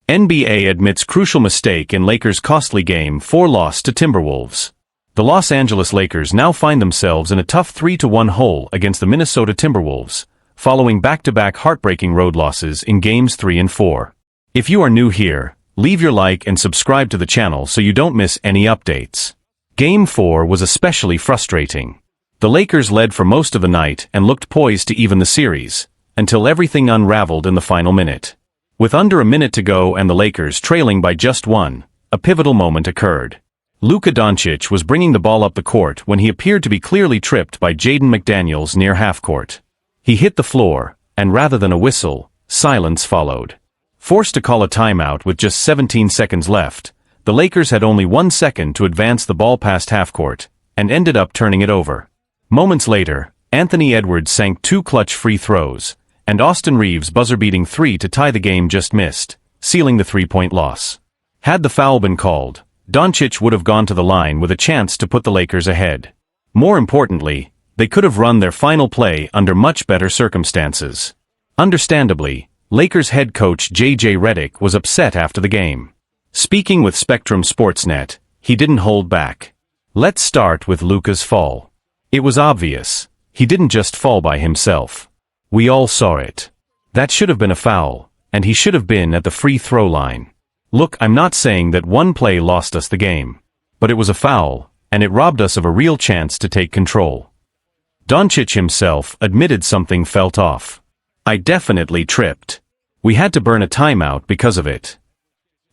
NBA admits crucial mistake in Lakers' costly Game 4 loss to Timberwolves. The Los Angeles Lakers now find themselves in a tough 3-1 hole against the Minnesota Timberwolves, following back-to-back heartbreaking road losses in Games 3 and 4. If you are new here, leave your like and subscribe to the channel so you don't miss any updates. Game 4 was especially frustrating. The Lakers led for most of the night and looked poised to even the series, until everything unraveled in the final minute. With under a minute to go and the Lakers trailing by just one, a pivotal moment occurred. Luka Doncic was bringing the ball up the court when he appeared to be clearly tripped by Jaden McDaniels near half-court. He hit the floor, and rather than a whistle, silence followed. Forced to call a timeout with just 17 seconds left, the Lakers had only 1 second to advance the ball past half-court, and ended up turning it over. Moments later, Anthony Edwards sank 2 clutch free throws, and Austin Reeves' buzzer-beating 3 to tie the game just missed, sealing the 3-point loss. Had the foul been called, Doncic would have gone to the line with a chance to put the Lakers ahead. More importantly, they could have run their final play under much better circumstances. Understandably, Lakers head coach J.J. Redick was upset after the game. Speaking with Spectrum Sportsnet, he didn't hold back. Let's start with Luka's fall. It was obvious. He didn't just fall by himself. We all saw it. That should have been a foul, and he should have been at the free throw line. Look, I'm not saying that one play lost us the game, but it was a foul, and it robbed us of a real chance to take control. Doncic himself admitted something felt off. I definitely tripped. We had to burn a timeout because of it.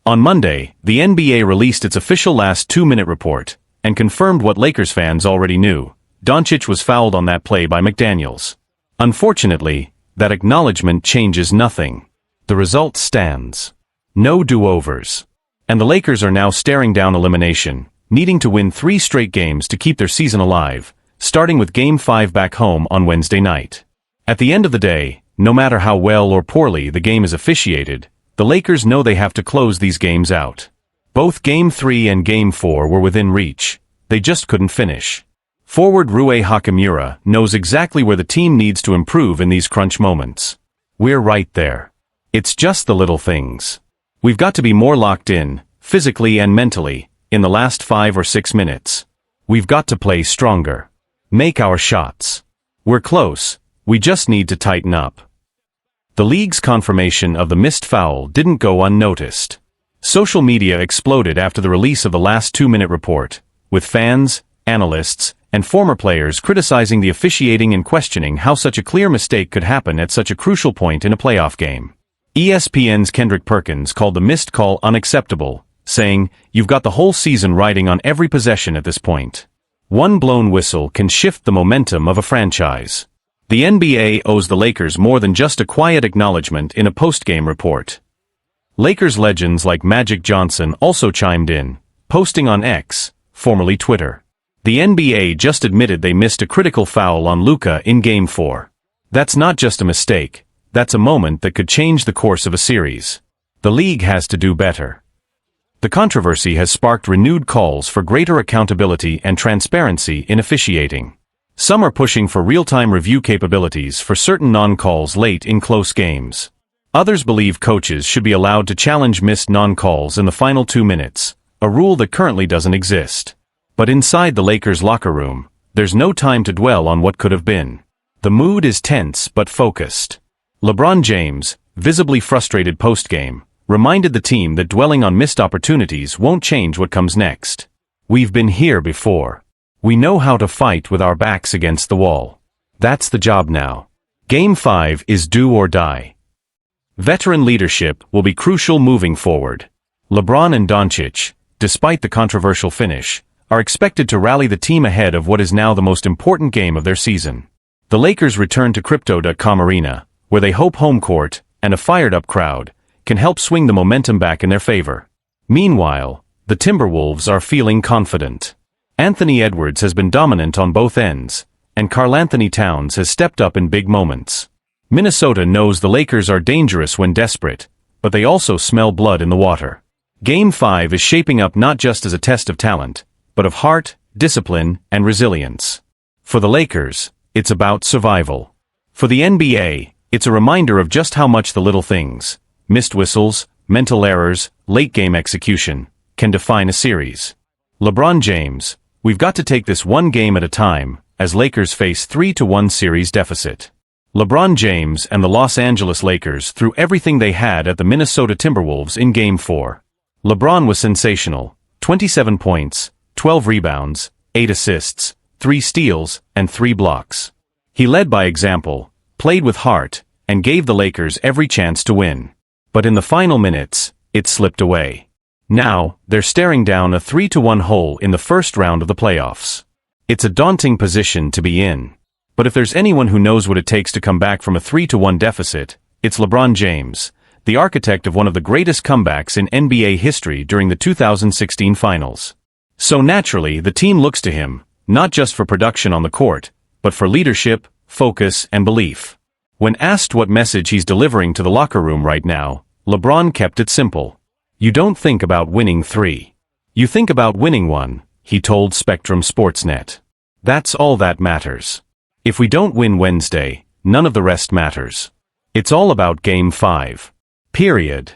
On Monday, the NBA released its official last 2-minute report, and confirmed what Lakers fans already knew. Doncic was fouled on that play by McDaniels. Unfortunately, that acknowledgement changes nothing. The result stands. No do-overs. And the Lakers are now staring down elimination, needing to win 3 straight games to keep their season alive, starting with Game 5 back home on Wednesday night. At the end of the day, no matter how well or poorly the game is officiated, the Lakers know they have to close these games out. Both Game 3 and Game 4 were within reach. They just couldn't finish. Forward Rui Hachimura knows exactly where the team needs to improve in these crunch moments. We're right there. It's just the little things. We've got to be more locked in, physically and mentally, in the last 5 or 6 minutes. We've got to play stronger. Make our shots. We're close. We just need to tighten up. The league's confirmation of the missed foul didn't go unnoticed. Social media exploded after the release of the last 2-minute report, with fans, analysts, and former players criticizing the officiating and questioning how such a clear mistake could happen at such a crucial point in a playoff game. ESPN's Kendrick Perkins called the missed call unacceptable, saying, "You've got the whole season riding on every possession at this point. One blown whistle can shift the momentum of a franchise." The NBA owes the Lakers more than just a quiet acknowledgement in a post-game report. Lakers legends like Magic Johnson also chimed in, posting on X, formerly Twitter. The NBA just admitted they missed a critical foul on Luka in Game 4. That's not just a mistake, that's a moment that could change the course of a series. The league has to do better. The controversy has sparked renewed calls for greater accountability and transparency in officiating. Some are pushing for real-time review capabilities for certain non-calls late in close games. Others believe coaches should be allowed to challenge missed non-calls in the final 2 minutes, a rule that currently doesn't exist. But inside the Lakers' locker room, there's no time to dwell on what could have been. The mood is tense but focused. LeBron James, visibly frustrated post-game, reminded the team that dwelling on missed opportunities won't change what comes next. "We've been here before. We know how to fight with our backs against the wall. That's the job now. Game 5 is do or die." Veteran leadership will be crucial moving forward. LeBron and Doncic, despite the controversial finish, are expected to rally the team ahead of what is now the most important game of their season. The Lakers return to Crypto.com Arena, where they hope home court, and a fired-up crowd, can help swing the momentum back in their favor. Meanwhile, the Timberwolves are feeling confident. Anthony Edwards has been dominant on both ends, and Karl-Anthony Towns has stepped up in big moments. Minnesota knows the Lakers are dangerous when desperate, but they also smell blood in the water. Game 5 is shaping up not just as a test of talent, but of heart, discipline, and resilience. For the Lakers, it's about survival. For the NBA, it's a reminder of just how much the little things, missed whistles, mental errors, late-game execution, can define a series. LeBron James, we've got to take this one game at a time, as Lakers face 3-1 series deficit. LeBron James and the Los Angeles Lakers threw everything they had at the Minnesota Timberwolves in Game 4. LeBron was sensational, 27 points, 12 rebounds, 8 assists, 3 steals, and 3 blocks. He led by example, played with heart, and gave the Lakers every chance to win. But in the final minutes, it slipped away. Now, they're staring down a 3-1 hole in the first round of the playoffs. It's a daunting position to be in. But if there's anyone who knows what it takes to come back from a 3-1 deficit, it's LeBron James, the architect of one of the greatest comebacks in NBA history during the 2016 finals. So naturally, the team looks to him, not just for production on the court, but for leadership, focus, and belief. When asked what message he's delivering to the locker room right now, LeBron kept it simple. You don't think about winning 3. You think about winning 1, he told Spectrum Sportsnet. That's all that matters. If we don't win Wednesday, none of the rest matters. It's all about Game 5. Period.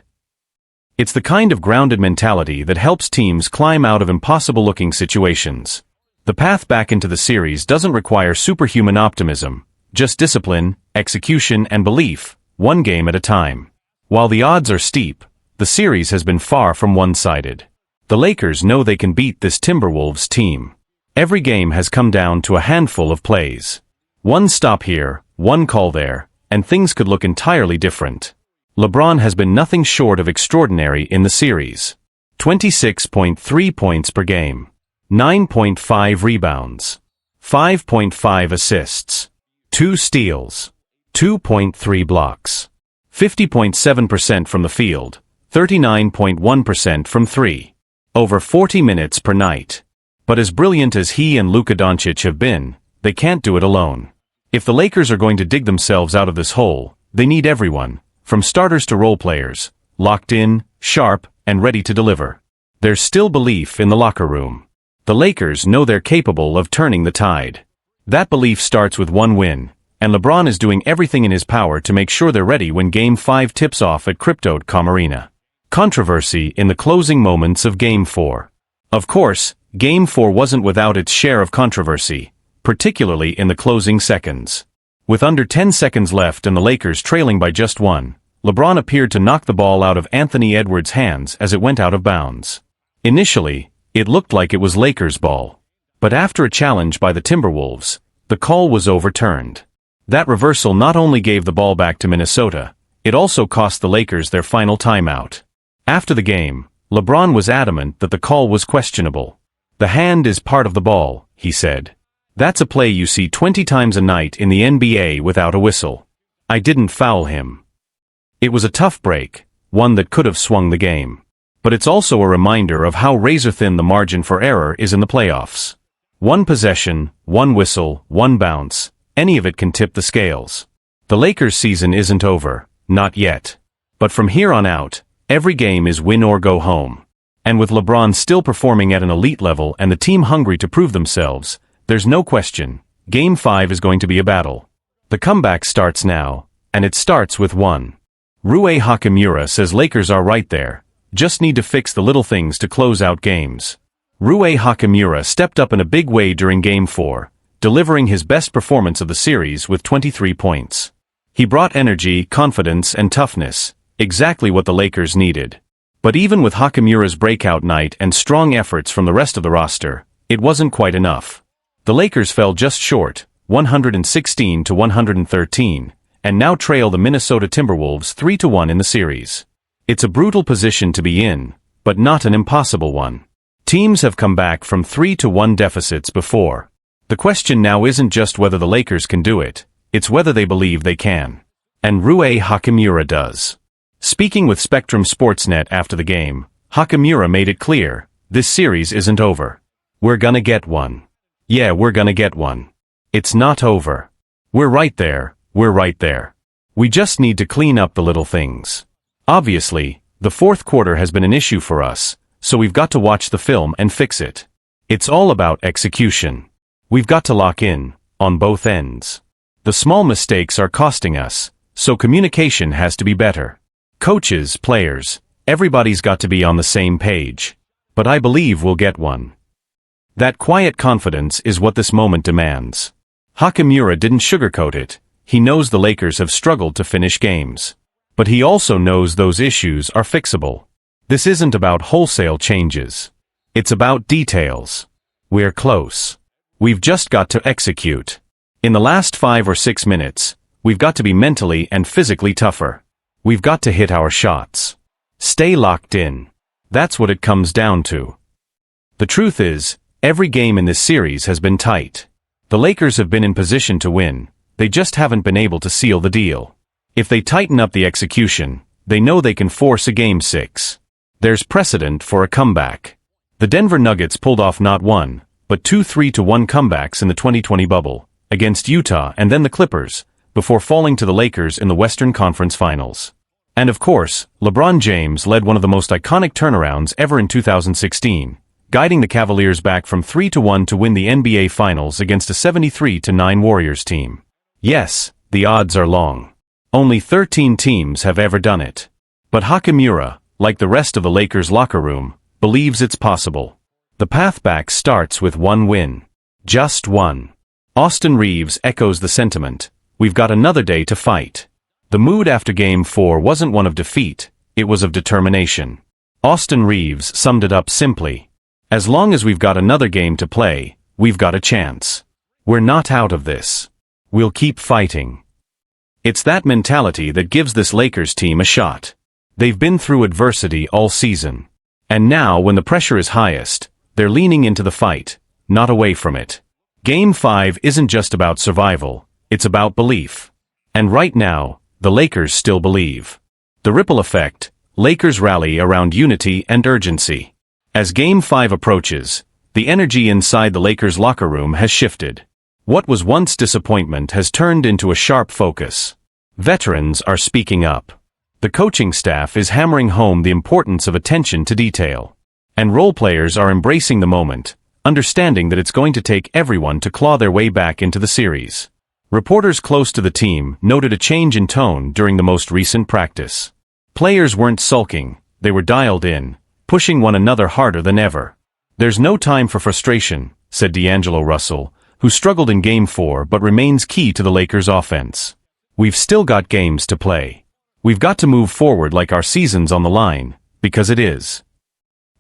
It's the kind of grounded mentality that helps teams climb out of impossible-looking situations. The path back into the series doesn't require superhuman optimism, just discipline, execution, and belief, one game at a time. While the odds are steep, the series has been far from one-sided. The Lakers know they can beat this Timberwolves team. Every game has come down to a handful of plays. One stop here, one call there, and things could look entirely different. LeBron has been nothing short of extraordinary in the series. 26.3 points per game. 9.5 rebounds. 5.5 assists. 2 steals. 2.3 blocks. 50.7% from the field. 39.1% from 3. Over 40 minutes per night. But as brilliant as he and Luka Doncic have been, they can't do it alone. If the Lakers are going to dig themselves out of this hole, they need everyone, from starters to role players, locked in, sharp, and ready to deliver. There's still belief in the locker room. The Lakers know they're capable of turning the tide. That belief starts with one win, and LeBron is doing everything in his power to make sure they're ready when Game 5 tips off at Crypto.com Arena. Controversy in the closing moments of Game 4. Of course, Game 4 wasn't without its share of controversy, particularly in the closing seconds. With under 10 seconds left and the Lakers trailing by just 1, LeBron appeared to knock the ball out of Anthony Edwards' hands as it went out of bounds. Initially, it looked like it was Lakers' ball. But after a challenge by the Timberwolves, the call was overturned. That reversal not only gave the ball back to Minnesota, it also cost the Lakers their final timeout. After the game, LeBron was adamant that the call was questionable. The hand is part of the ball, he said. That's a play you see 20 times a night in the NBA without a whistle. I didn't foul him. It was a tough break, one that could have swung the game. But it's also a reminder of how razor-thin the margin for error is in the playoffs. One possession, one whistle, one bounce, any of it can tip the scales. The Lakers' season isn't over, not yet. But from here on out, every game is win or go home. And with LeBron still performing at an elite level and the team hungry to prove themselves, there's no question, Game 5 is going to be a battle. The comeback starts now, and it starts with 1. Rui Hachimura says Lakers are right there, just need to fix the little things to close out games. Rui Hachimura stepped up in a big way during Game 4, delivering his best performance of the series with 23 points. He brought energy, confidence, and toughness, exactly what the Lakers needed. But even with Hachimura's breakout night and strong efforts from the rest of the roster, it wasn't quite enough. The Lakers fell just short, 116-113, and now trail the Minnesota Timberwolves 3-1 in the series. It's a brutal position to be in, but not an impossible one. Teams have come back from 3-1 deficits before. The question now isn't just whether the Lakers can do it, it's whether they believe they can. And Rui Hachimura does. Speaking with Spectrum Sportsnet after the game, Hachimura made it clear, this series isn't over. We're gonna get one. Yeah, we're gonna get one. It's not over. We're right there. We just need to clean up the little things. Obviously, the fourth quarter has been an issue for us, so we've got to watch the film and fix it. It's all about execution. We've got to lock in, on both ends. The small mistakes are costing us, so communication has to be better. Coaches, players, Everybody's got to be on the same page. But I believe we'll get one. That quiet confidence is what this moment demands. Hachimura didn't sugarcoat it. He knows the Lakers have struggled to finish games. But he also knows those issues are fixable. This isn't about wholesale changes. It's about details. We're close. We've just got to execute. In the last 5 or 6 minutes, we've got to be mentally and physically tougher. We've got to hit our shots. Stay locked in. That's what it comes down to. The truth is, every game in this series has been tight. The Lakers have been in position to win. They just haven't been able to seal the deal. If they tighten up the execution, they know they can force a Game 6. There's precedent for a comeback. The Denver Nuggets pulled off not one, but 2 3-1 comebacks in the 2020 bubble, against Utah and then the Clippers, before falling to the Lakers in the Western Conference Finals. And of course, LeBron James led one of the most iconic turnarounds ever in 2016, guiding the Cavaliers back from 3-1 to win the NBA Finals against a 73-9 Warriors team. Yes, the odds are long. Only 13 teams have ever done it. But Hachimura, like the rest of the Lakers locker room, believes it's possible. The path back starts with one win. Just one. Austin Reaves echoes the sentiment. We've got another day to fight. The mood after Game 4 wasn't one of defeat, it was of determination. Austin Reaves summed it up simply. As long as we've got another game to play, we've got a chance. We're not out of this. We'll keep fighting. It's that mentality that gives this Lakers team a shot. They've been through adversity all season. And now, when the pressure is highest, they're leaning into the fight, not away from it. Game 5 isn't just about survival, it's about belief. And right now, the Lakers still believe. The ripple effect, Lakers rally around unity and urgency. As Game 5 approaches, the energy inside the Lakers locker room has shifted. What was once disappointment has turned into a sharp focus. Veterans are speaking up. The coaching staff is hammering home the importance of attention to detail. And role players are embracing the moment, understanding that it's going to take everyone to claw their way back into the series. Reporters close to the team noted a change in tone during the most recent practice. Players weren't sulking, they were dialed in, pushing one another harder than ever. There's no time for frustration, said D'Angelo Russell, who struggled in Game 4 but remains key to the Lakers' offense. We've still got games to play. We've got to move forward like our season's on the line, because it is.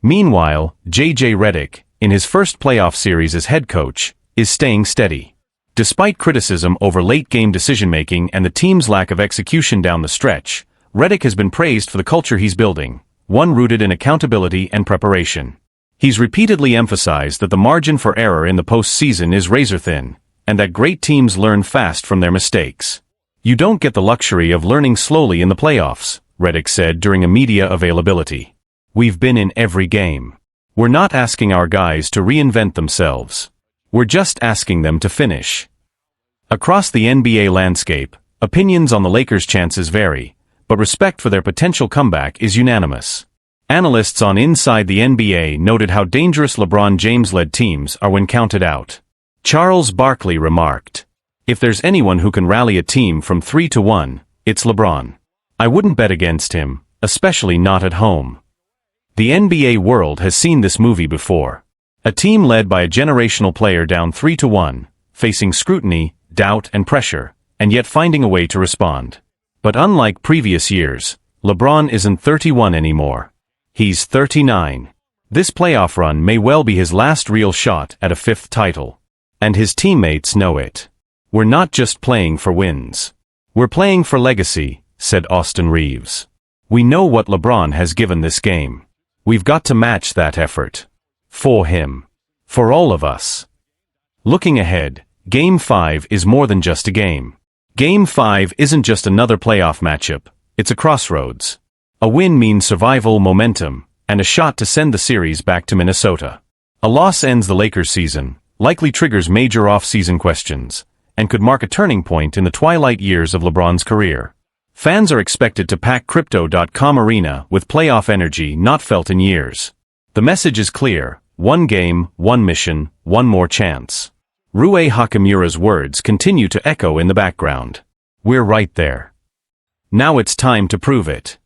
Meanwhile, J.J. Redick, in his first playoff series as head coach, is staying steady. Despite criticism over late-game decision-making and the team's lack of execution down the stretch, Redick has been praised for the culture he's building, one rooted in accountability and preparation. He's repeatedly emphasized that the margin for error in the postseason is razor-thin, and that great teams learn fast from their mistakes. You don't get the luxury of learning slowly in the playoffs, Redick said during a media availability. We've been in every game. We're not asking our guys to reinvent themselves. We're just asking them to finish. Across the NBA landscape, opinions on the Lakers' chances vary, but respect for their potential comeback is unanimous. Analysts on Inside the NBA noted how dangerous LeBron James-led teams are when counted out. Charles Barkley remarked, "If there's anyone who can rally a team from 3-1, it's LeBron. I wouldn't bet against him, especially not at home." The NBA world has seen this movie before. A team led by a generational player down 3-1, facing scrutiny, doubt and pressure, and yet finding a way to respond. But unlike previous years, LeBron isn't 31 anymore. He's 39. This playoff run may well be his last real shot at a 5th title. And his teammates know it. "We're not just playing for wins. We're playing for legacy," said Austin Reaves. "We know what LeBron has given this game. We've got to match that effort. For him. For all of us." Looking ahead, Game 5 is more than just a game. Game 5 isn't just another playoff matchup, it's a crossroads. A win means survival, momentum, and a shot to send the series back to Minnesota. A loss ends the Lakers' season, likely triggers major off-season questions, and could mark a turning point in the twilight years of LeBron's career. Fans are expected to pack Crypto.com Arena with playoff energy not felt in years. The message is clear: one game, one mission, one more chance. Rui Hachimura'S words continue to echo in the background. We're right there. Now it's time to prove it.